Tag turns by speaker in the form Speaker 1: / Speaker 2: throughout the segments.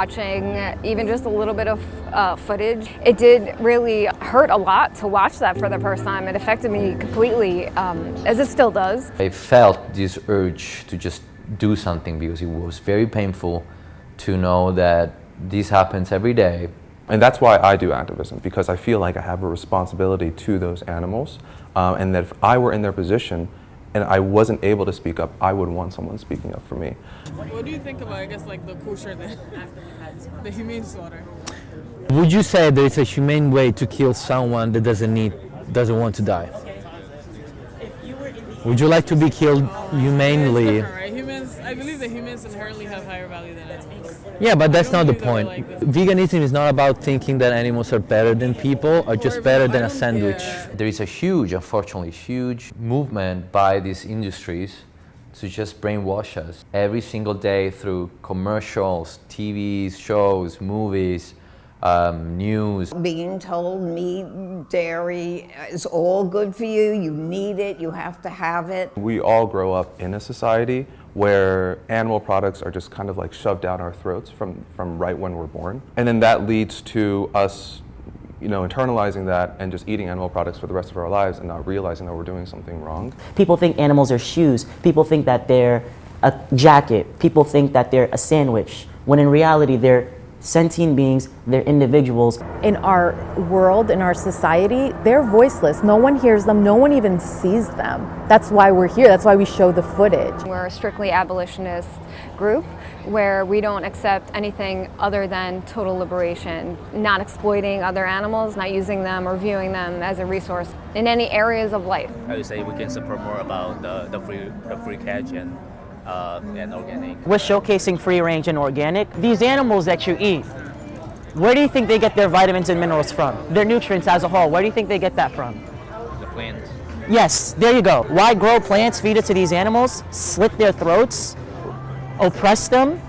Speaker 1: watching even just a little bit of footage, it did really hurt a lot to watch that for the first time. It affected me completely, as it still does.
Speaker 2: I felt this urge to just do something because it was very painful to know that this happens every day.
Speaker 3: And that's why I do activism, because I feel like I have a responsibility to those animals, and that if I were in their position and I wasn't able to speak up, I would want someone speaking up for me.
Speaker 4: What do you think about, I guess, like the kosher, the humane slaughter?
Speaker 5: Would you say there is a humane way to kill someone that doesn't want to die? Would you like to be killed humanely?
Speaker 4: It's right? Humans, I believe that humans inherently have higher value than animals.
Speaker 5: Yeah, but that's not the point. Veganism is not about thinking that animals are better than people or just better than a sandwich.
Speaker 2: There is a huge, unfortunately, huge movement by these industries to just brainwash us every single day through commercials, TV shows, movies, news.
Speaker 6: Being told meat, dairy is all good for you, you need it, you have to have it.
Speaker 3: We all grow up in a society where animal products are just kind of like shoved down our throats from right when we're born. And then that leads to us, internalizing that and just eating animal products for the rest of our lives and not realizing that we're doing something wrong.
Speaker 7: People think animals are shoes. People think that they're a jacket. People think that they're a sandwich, when in reality they're sentient beings, they're individuals.
Speaker 8: In our world, in our society, they're voiceless. No one hears them, no one even sees them. That's why we're here, that's why we show the footage.
Speaker 1: We're a strictly abolitionist group where we don't accept anything other than total liberation, not exploiting other animals, not using them or viewing them as a resource in any areas of life.
Speaker 9: I would say we can support more about the free catch and organic.
Speaker 7: We're showcasing free range and organic. These animals that you eat, where do you think they get their vitamins and minerals from? Their nutrients as a whole, where do you think they get that from?
Speaker 9: The plants.
Speaker 7: Yes, there you go. Why grow plants, feed it to these animals, slit their throats, oppress them,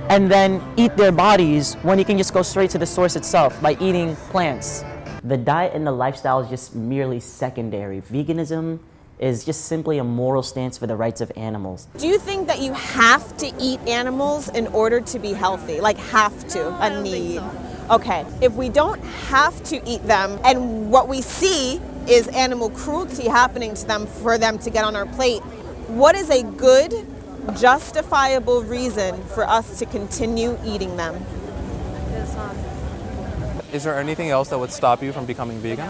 Speaker 7: and then eat their bodies when you can just go straight to the source itself by eating plants? The diet and the lifestyle is just merely secondary. Veganism is just simply a moral stance for the rights of animals.
Speaker 10: Do you think that you have to eat animals in order to be healthy? Like have to, a need? Okay, if we don't have to eat them and what we see is animal cruelty happening to them for them to get on our plate, what is a good, justifiable reason for us to continue eating them?
Speaker 3: Is there anything else that would stop you from becoming vegan?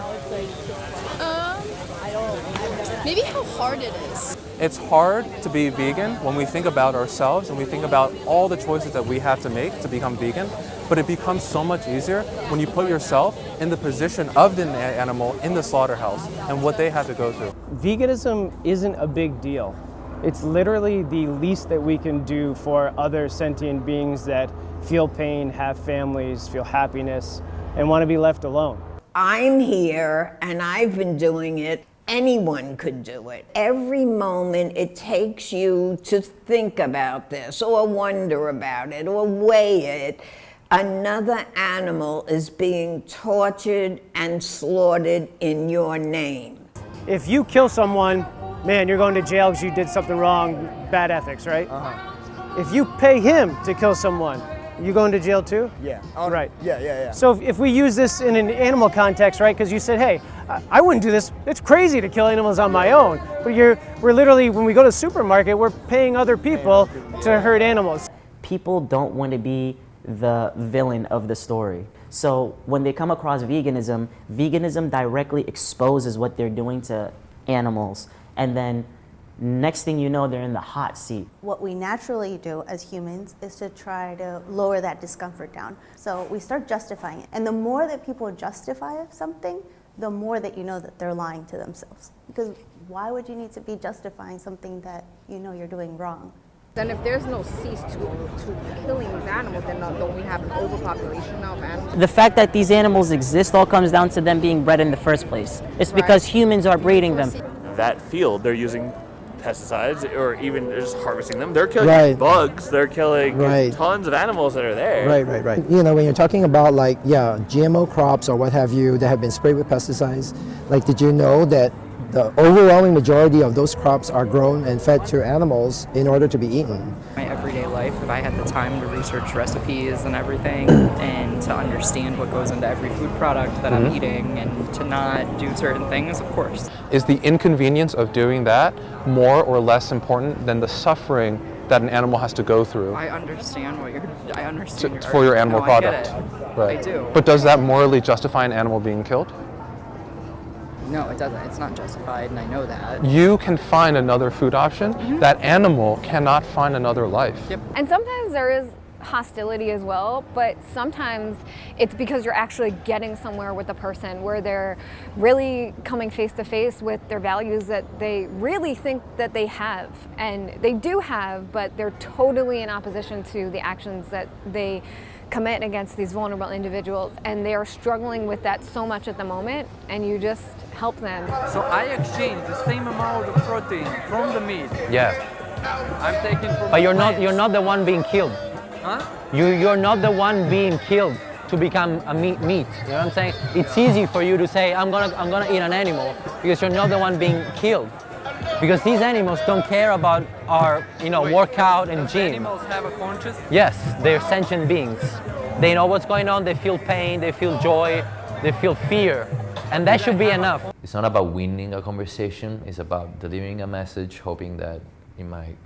Speaker 11: Maybe how hard it is.
Speaker 3: It's hard to be vegan when we think about ourselves and we think about all the choices that we have to make to become vegan, but it becomes so much easier when you put yourself in the position of the animal in the slaughterhouse and what they had to go through.
Speaker 12: Veganism isn't a big deal. It's literally the least that we can do for other sentient beings that feel pain, have families, feel happiness, and want to be left alone.
Speaker 6: I'm here and I've been doing it. Anyone could do it. Every moment it takes you to think about this or wonder about it or weigh it, another animal is being tortured and slaughtered in your name.
Speaker 12: If you kill someone, man, you're going to jail because you did something wrong, bad ethics, right? If you pay him to kill someone, you going to jail too?
Speaker 13: Yeah.
Speaker 12: Right.
Speaker 13: Yeah.
Speaker 12: So if we use this in an animal context, right? Because you said, hey, I wouldn't do this. It's crazy to kill animals on my own. But we're literally, when we go to the supermarket, we're paying other people to hurt animals.
Speaker 7: People don't want to be the villain of the story. So when they come across veganism, veganism directly exposes what they're doing to animals. And then next thing you know, they're in the hot seat.
Speaker 11: What we naturally do as humans is to try to lower that discomfort down. So we start justifying it. And the more that people justify something, the more that you know that they're lying to themselves. Because why would you need to be justifying something that you know you're doing wrong?
Speaker 1: Then if there's no cease to killing these animals, then don't we have an overpopulation now of animals?
Speaker 7: The fact that these animals exist all comes down to them being bred in the first place. It's because humans are breeding them.
Speaker 9: That field, they're using pesticides or even just harvesting them. They're killing bugs. They're killing tons of animals that are there.
Speaker 13: Right. You know, when you're talking about GMO crops or what have you that have been sprayed with pesticides, did you know that the overwhelming majority of those crops are grown and fed to animals in order to be eaten?
Speaker 14: My everyday life. life if I had the time to research recipes and everything and to understand what goes into every food product that I'm eating and to not do certain things, of course.
Speaker 3: Is the inconvenience of doing that more or less important than the suffering that an animal has to go through?
Speaker 14: I understand
Speaker 3: For your animal product.
Speaker 14: I get it.
Speaker 3: Right.
Speaker 14: I do.
Speaker 3: But does that morally justify an animal being killed?
Speaker 14: No, it doesn't. It's not justified, and I know that.
Speaker 3: You can find another food option. That animal cannot find another life.
Speaker 14: Yep.
Speaker 1: And sometimes there is hostility as well, but sometimes it's because you're actually getting somewhere with a person where they're really coming face to face with their values that they really think that they have, and they do have, but they're totally in opposition to the actions that they commit against these vulnerable individuals, and they are struggling with that so much at the moment, and you just help them.
Speaker 15: So I exchange the same amount of protein from the meat.
Speaker 5: Yeah.
Speaker 15: I'm taking from
Speaker 5: But you're not the one being killed.
Speaker 15: Huh?
Speaker 5: You're not the one being killed to become a meat. You know what I'm saying? It's easy for you to say I'm gonna eat an animal because you're not the one being killed. Because these animals don't care about our workout and gym.
Speaker 15: Animals have a conscience?
Speaker 5: Yes, they're sentient beings. They know what's going on, they feel pain, they feel joy, they feel fear. And that should be enough.
Speaker 2: It's not about winning a conversation, it's about delivering a message, hoping that it might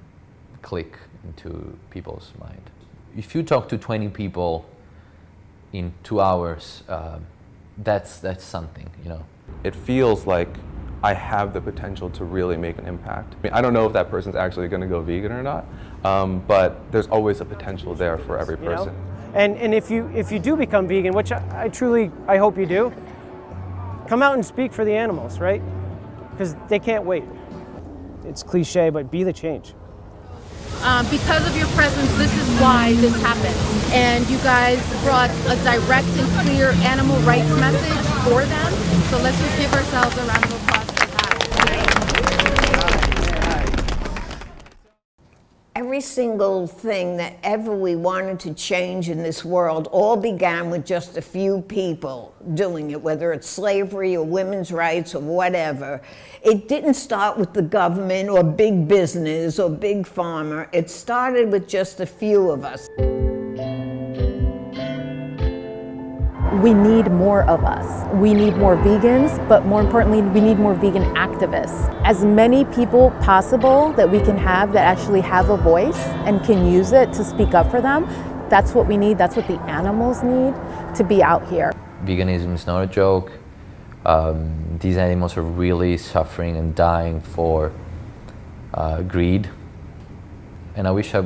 Speaker 2: click into people's mind. If you talk to 20 people in 2 hours, that's something,
Speaker 3: It feels like I have the potential to really make an impact. I mean, I don't know if that person's actually going to go vegan or not, but there's always a potential there for every person.
Speaker 12: And if you do become vegan, which I hope you do, come out and speak for the animals, right? Because they can't wait. It's cliche, but be the change.
Speaker 8: Because of your presence, this is why this happened. And you guys brought a direct and clear animal rights message for them. So let's just give ourselves a round of applause for that.
Speaker 6: Every single thing that ever we wanted to change in this world all began with just a few people doing it, whether it's slavery or women's rights or whatever. It didn't start with the government or big business or big pharma. It started with just a few of us.
Speaker 8: We need more of us. We need more vegans, but more importantly, we need more vegan activists. As many people possible that we can have that actually have a voice and can use it to speak up for them, that's what we need, that's what the animals need to be out here.
Speaker 2: Veganism is not a joke. These animals are really suffering and dying for greed. And I wish I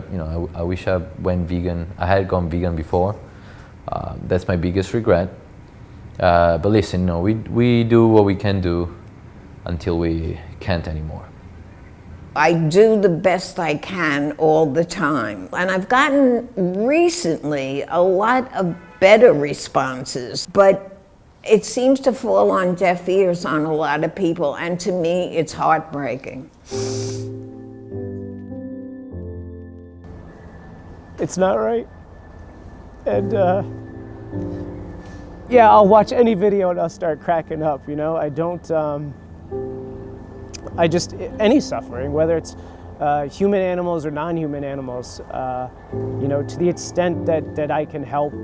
Speaker 2: went vegan. I had gone vegan before. That's my biggest regret. But listen, we do what we can do until we can't anymore.
Speaker 6: I do the best I can all the time. And I've gotten recently a lot of better responses, but it seems to fall on deaf ears on a lot of people, and to me, it's heartbreaking.
Speaker 12: It's not right. And yeah, I'll watch any video and I'll start cracking up, I don't, any suffering, whether it's human animals or non-human animals, to the extent that I can help,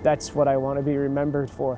Speaker 12: that's what I want to be remembered for.